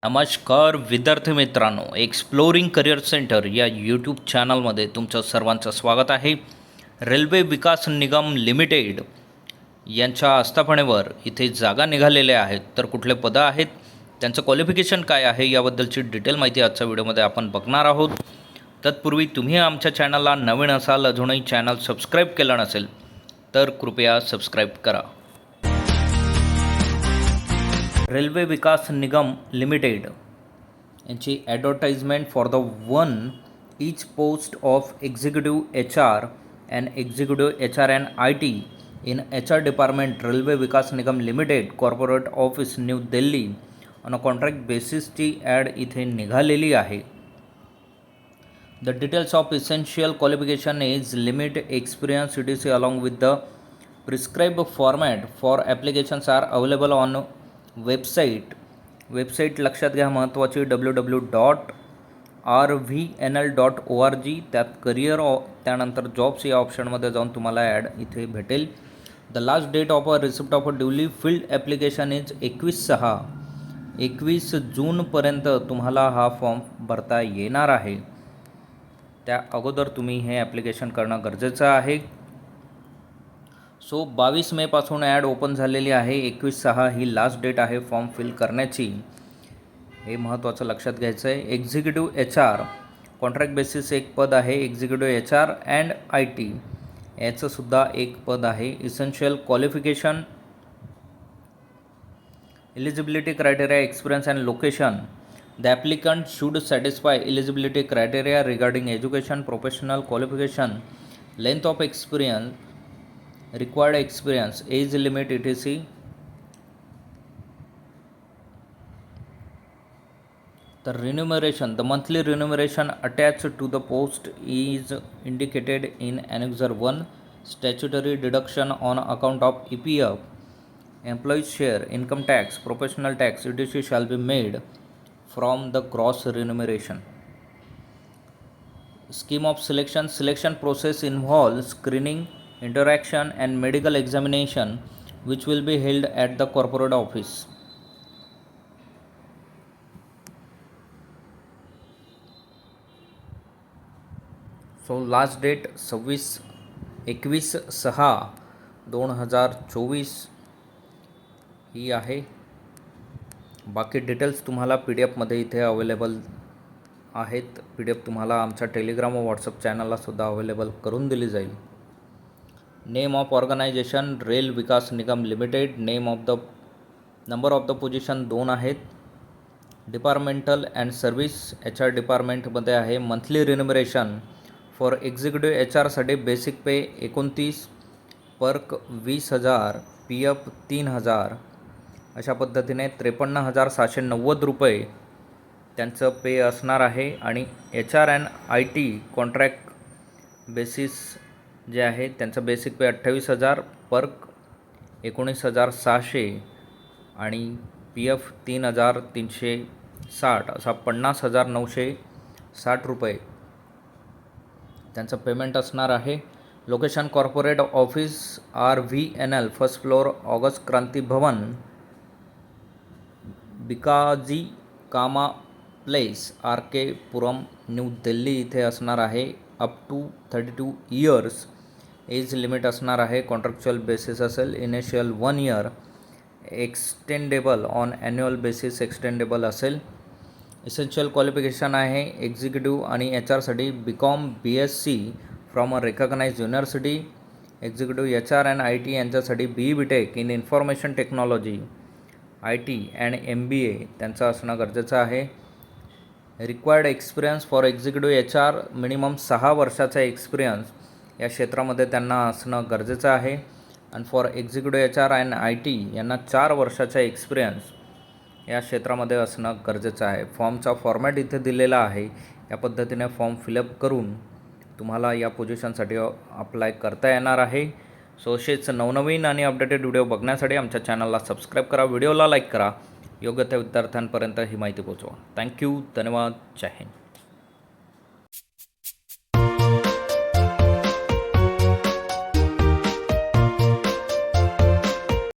नमस्कार विद्यार्थी मित्रांनो, एक्सप्लोरिंग करिअर सेंटर या यूट्यूब चॅनलमध्ये तुमचं सर्वांचं स्वागत आहे. रेल्वे विकास निगम लिमिटेड यांच्या आस्थापनेवर इथे जागा निघालेल्या आहेत. तर कुठले पदं आहेत, त्यांचं क्वालिफिकेशन काय आहे, याबद्दलची डिटेल माहिती आजच्या व्हिडिओमध्ये आपण बघणार आहोत. तत्पूर्वी तुम्ही आमच्या चॅनलला नवीन असाल, अजूनही चॅनल सबस्क्राईब केलं नसेल तर कृपया सबस्क्राईब करा. रेल्वे विकास निगम लिमिटेड यांची advertisement for the one each post of executive HR and executive HR and IT in HR department railway Vikas Nigam limited corporate office New Delhi on a contract बेसिसची ॲड इथे निघालेली आहे. The details of essential qualification is limit experience etc along with the prescribe format for applications are available on website लक्षात घ्या महत्त्वाची www.rvnl.org. त्यात career त्यानंतर jobs या ऑप्शनमध्ये जाऊन तुम्हाला ॲड इथे भेटेल. The last date of a receipt of a duly filled application is 21 जूनपर्यंत तुम्हाला हा फॉर्म भरता येणार आहे. त्या अगोदर तुम्ही हे ॲप्लिकेशन करणं गरजेचं आहे. सो 22 मेपासून ॲड ओपन झालेली आहे. 21/6 ही लास्ट डेट आहे फॉर्म फिल करण्याची. हे महत्त्वाचं लक्षात घ्यायचं आहे. एक्झिक्युटिव्ह HR कॉन्ट्रॅक्ट बेसिस एक पद आहे. एक्झिक्युटिव्ह HR अँड IT याचंसुद्धा एक पद आहे. Essential qualification, eligibility criteria, experience and location. The applicant should satisfy eligibility criteria regarding education, professional qualification, length of experience, required experience, age limit etc. The remuneration, the monthly remuneration attached to the post is indicated in Annexure 1. Statutory deduction on account of EPF, employees share, income tax, professional tax etc. shall be made from the gross remuneration. Scheme of selection process involves screening, interaction and medical examination which will be held at the corporate office. So last date 21/6/2024 ही आहे. बाकी details तुम्हाला PDF मध्ये इथे available आहेत. PDF तुम्हाला आमच्या Telegram व WhatsApp चॅनलला सुद्धा अवेलेबल करून दिली जाईल. Name of organisation rail Vikas Nigam limited. Number of the position 2 आहेत. डिपार्टमेंटल अँड सर्व्हिस HR डिपार्टमेंटमध्ये आहे. मंथली रिन्युमरेशन फॉर एक्झिक्युटिव्ह HRसाठी बेसिक पे 29, पर्क 20,000, PF 3,000 अशा पद्धतीने 53,790 रुपये त्यांचं पे असणार आहे. आणि HR and IT contract basis जे आहे त्यांचं बेसिक पे 28,000, पर्क 19,600 आणि PF 3,360 असा 50,960 रुपये त्यांचं पेमेंट असणार आहे. Location corporate office RVNL first floor August Kranti Bhavan, Bhikaji Cama place, RK Puram, New Delhi इथे असणार आहे. Up to 32 years age limit असणार आहे. कॉन्ट्रॅक्च्युअल बेसिस असेल. Initial 1 year, extendable on annual basis extendable असेल. इसेन्शियल क्वालिफिकेशन आहे एक्झिक्युटिव्ह आणि HRसाठी BCom BSc from a recognised university. Executive HR and IT यांच्यासाठी BE BTech in information technology IT and MBA त्यांचं असणं गरजेचं आहे. Required experience for executive HR minimum 6 वर्षाचा एक्सपिरियन्स या क्षेत्रामध्ये त्यांना असणं गरजेचं आहे. आणि for executive HR and IT यांना 4 वर्षाचा एक्सपिरियन्स या क्षेत्रामध्ये असणं गरजेचं आहे. फॉर्मचा फॉर्मॅट इथे दिलेला आहे. या पद्धतीने फॉर्म फिलअप करून तुम्हाला या पोझिशनसाठी अप्लाय करता येणार आहे. सो असेच नवनवीन आणि अपडेटेड व्हिडिओ बघण्यासाठी आमच्या चॅनलला सबस्क्राईब करा, व्हिडिओला लाईक करा, योग्य त्या विद्यार्थ्यांपर्यंत ही माहिती पोहोचवा. थँक्यू, धन्यवाद, जय हिंद.